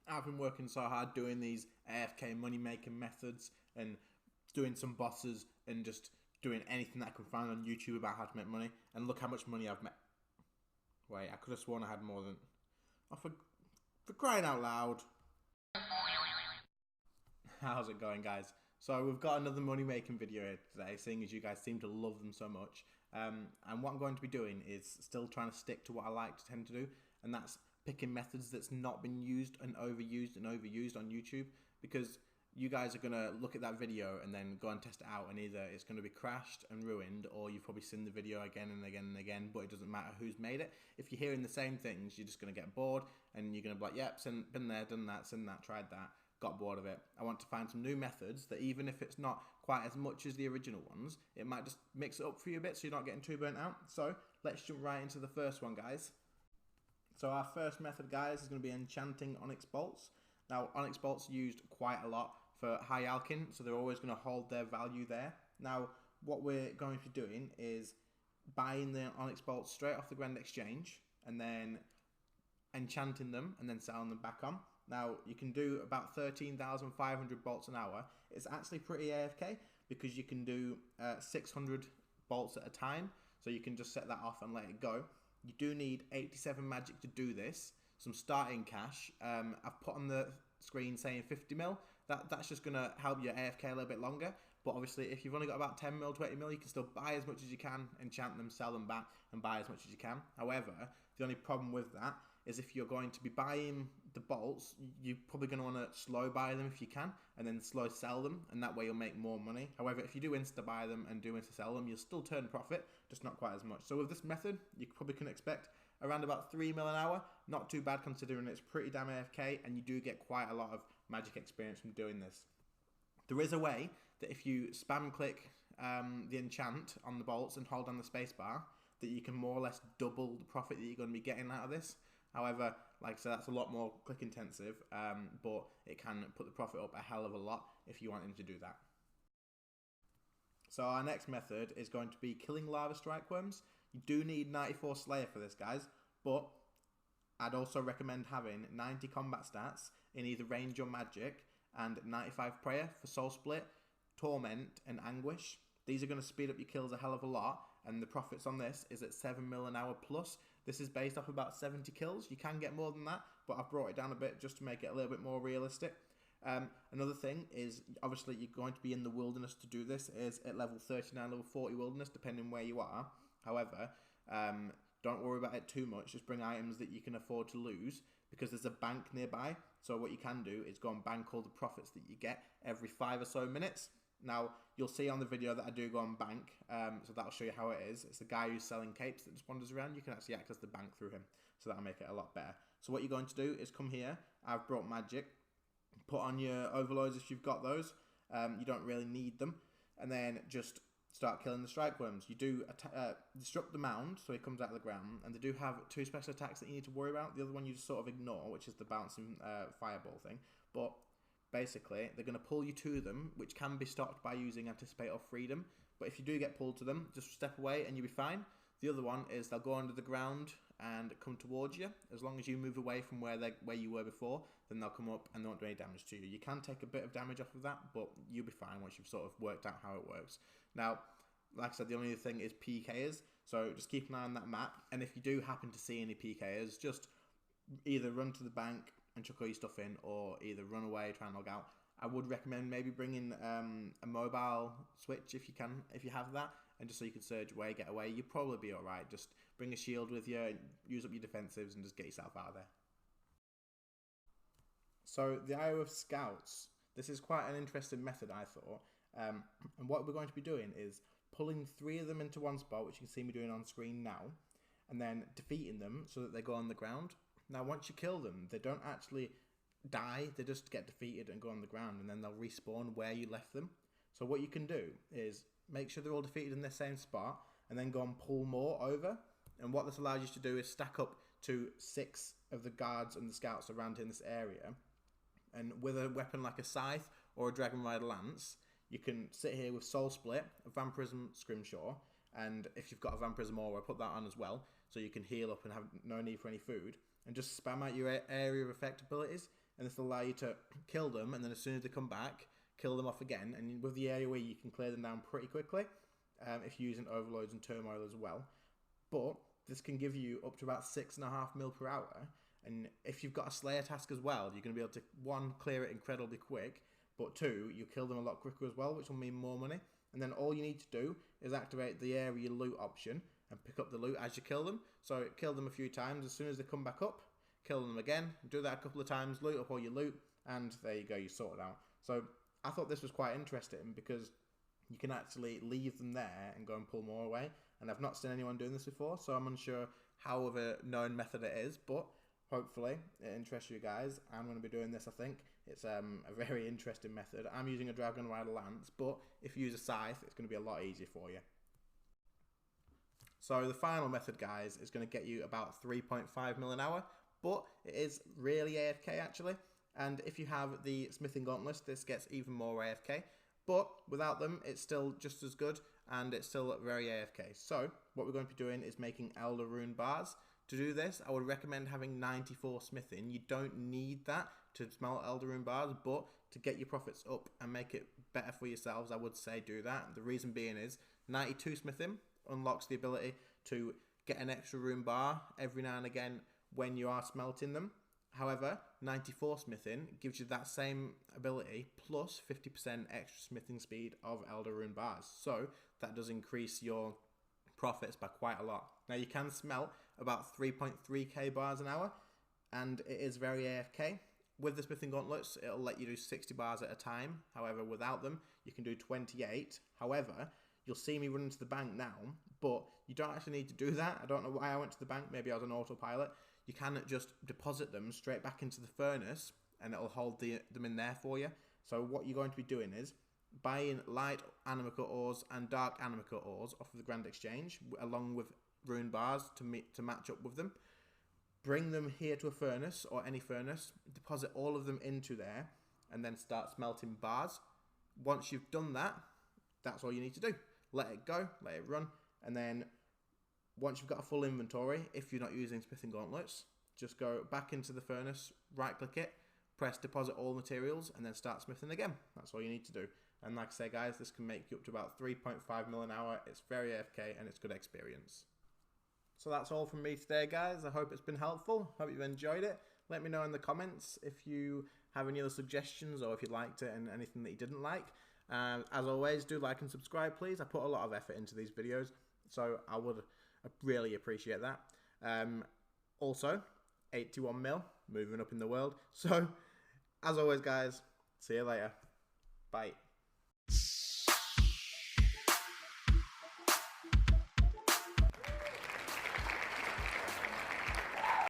I've been working so hard doing these AFK money making methods and doing some bosses and just doing anything that I can find on YouTube about how to make money, and look how much money I've made. Wait, I could have sworn I had more than... Oh, for crying out loud. How's it going, guys? So we've got another money making video here today, seeing as you guys seem to love them so much. And what I'm going to be doing is still trying to stick to what I like to tend to do, and that's picking methods that's not been used and overused on YouTube, because you guys are going to look at that video and then go and test it out, and either it's going to be crashed and ruined, or you've probably seen the video again and again and again, but it doesn't matter who's made it. If you're hearing the same things, you're just going to get bored, and you're going to be like, yep, been there, done that, seen that, tried that, got bored of it. I want to find some new methods that, even if it's not quite as much as the original ones, it might just mix it up for you a bit so you're not getting too burnt out. So let's jump right into the first one, guys. So our first method, guys, is going to be enchanting Onyx Bolts. Now, Onyx Bolts are used quite a lot for high alkin, so they're always going to hold their value there. Now, what we're going to be doing is buying the Onyx Bolts straight off the Grand Exchange, and then enchanting them, and then selling them back on. Now, you can do about 13,500 bolts an hour. It's actually pretty AFK, because you can do 600 bolts at a time, so you can just set that off and let it go. You do need 87 magic to do this, some starting cash. I've put on the screen saying 50 mil. That's just going to help you AFK a little bit longer. But obviously, if you've only got about 10 mil, 20 mil, you can still buy as much as you can, enchant them, sell them back, and buy as much as you can. However, the only problem with that is if you're going to be buying the bolts, you're probably going to want to slow buy them if you can, and then slow sell them, and that way you'll make more money. However, if you do insta buy them and do insta sell them, you'll still turn profit, just not quite as much. So with this method, you probably can expect around about 3 mil an hour. Not too bad considering it's pretty damn AFK, and you do get quite a lot of magic experience from doing this. There is a way that if you spam click the enchant on the bolts and hold down the space bar, that you can more or less double the profit that you're going to be getting out of this. However, like I said, that's a lot more click intensive, but it can put the profit up a hell of a lot if you want him to do that. So our next method is going to be killing lava strikeworms. You do need 94 Slayer for this, guys, but I'd also recommend having 90 combat stats in either range or magic, and 95 prayer for soul split, torment, and anguish. These are going to speed up your kills a hell of a lot, and the profits on this is at 7 mil an hour plus. This is based off about 70 kills. You can get more than that, but I've brought it down a bit just to make it a little bit more realistic. Another thing is, obviously, you're going to be in the wilderness to do this. It is at level 39, level 40 wilderness, depending where you are. However, don't worry about it too much. Just bring items that you can afford to lose, because there's a bank nearby. So what you can do is go and bank all the profits that you get every 5 or so minutes. Now, you'll see on the video that I do go on bank, so that'll show you how it is. It's the guy who's selling capes that just wanders around. You can actually access the bank through him, so that'll make it a lot better. So what you're going to do is come here. I've brought magic. Put on your overloads if you've got those. You don't really need them. And then just start killing the strikeworms. You do disrupt the mound, so he comes out of the ground, and they do have 2 special attacks that you need to worry about. The other one you just sort of ignore, which is the bouncing fireball thing. But basically, they're going to pull you to them, which can be stopped by using Anticipate or Freedom. But if you do get pulled to them, just step away and you'll be fine. The other one is they'll go under the ground and come towards you. As long as you move away from where you were before, then they'll come up and they won't do any damage to you. You can take a bit of damage off of that, but you'll be fine once you've sort of worked out how it works. Now, like I said, the only thing is PKers, so just keep an eye on that map. And if you do happen to see any PKers, just either run to the bank and chuck all your stuff in, or either run away, try and log out. I would recommend maybe bringing a mobile switch if you can, if you have that, and just so you can surge away, get away. You'll probably be alright. Just bring a shield with you, use up your defensives, and just get yourself out of there. So the IO of Scouts. This is quite an interesting method, I thought. And what we're going to be doing is pulling 3 of them into one spot, which you can see me doing on screen now, and then defeating them so that they go on the ground. Now, once you kill them, they don't actually die. They just get defeated and go on the ground, and then they'll respawn where you left them. So what you can do is make sure they're all defeated in the same spot, and then go and pull more over. And what this allows you to do is stack up to 6 of the guards and the scouts around in this area. And with a weapon like a scythe or a dragon rider lance, you can sit here with soul split, a vampirism scrimshaw, and if you've got a vampirism aura, put that on as well, so you can heal up and have no need for any food, and just spam out your area of effect abilities, and this will allow you to kill them, and then as soon as they come back, kill them off again. And with the AoE, you can clear them down pretty quickly if you're using overloads and turmoil as well. But this can give you up to about 6.5 mil per hour. And if you've got a Slayer task as well, you're going to be able to, 1, clear it incredibly quick, but 2, you kill them a lot quicker as well, which will mean more money. And then all you need to do is activate the area loot option and pick up the loot as you kill them. So kill them a few times. As soon as they come back up, kill them again. Do that a couple of times, loot up all your loot, and there you go, you sort it out. So I thought this was quite interesting because you can actually leave them there and go and pull more away. And I've not seen anyone doing this before, so I'm unsure how of a known method it is, but hopefully it interests you guys. I'm going to be doing this, I think. It's a very interesting method. I'm using a Dragon Rider Lance, but if you use a Scythe, it's going to be a lot easier for you. So the final method, guys, is going to get you about 3.5 mil an hour, but it is really AFK actually. And if you have the Smithing Gauntlets, this gets even more AFK. But without them, it's still just as good, and it's still very AFK. So what we're going to be doing is making Elder Rune bars. To do this, I would recommend having 94 smithing. You don't need that to smelt Elder Rune bars, but to get your profits up and make it better for yourselves, I would say do that. The reason being is 92 smithing unlocks the ability to get an extra rune bar every now and again when you are smelting them. However, 94 smithing gives you that same ability plus 50% extra smithing speed of Elder Rune bars. So that does increase your profits by quite a lot. Now you can smelt about 3.3k bars an hour, and it is very AFK. With the Smithing Gauntlets, it'll let you do 60 bars at a time. However, without them, you can do 28. However, you'll see me running to the bank now, but you don't actually need to do that. I don't know why I went to the bank. Maybe I was on autopilot. You can just deposit them straight back into the furnace, and it'll hold them in there for you. So what you're going to be doing is buying light Animica ores and dark Animica ores off of the Grand Exchange, along with rune bars to match up with them. Bring them here to a furnace, or any furnace, deposit all of them into there, and then start smelting bars. Once you've done that, that's all you need to do. Let it go, let it run, and then once you've got a full inventory, if you're not using Smithing Gauntlets, just go back into the furnace, right click it, press deposit all materials, and then start smithing again. That's all you need to do. And like I say, guys, this can make you up to about 3.5 mil an hour. It's very AFK and it's good experience. So that's all from me today, guys. I hope it's been helpful. Hope you've enjoyed it. Let me know in the comments if you have any other suggestions or if you liked it and anything that you didn't like. As always, do like and subscribe, please. I put a lot of effort into these videos, so I would really appreciate that. Also, 81 mil, moving up in the world. So, as always, guys, see you later. Bye.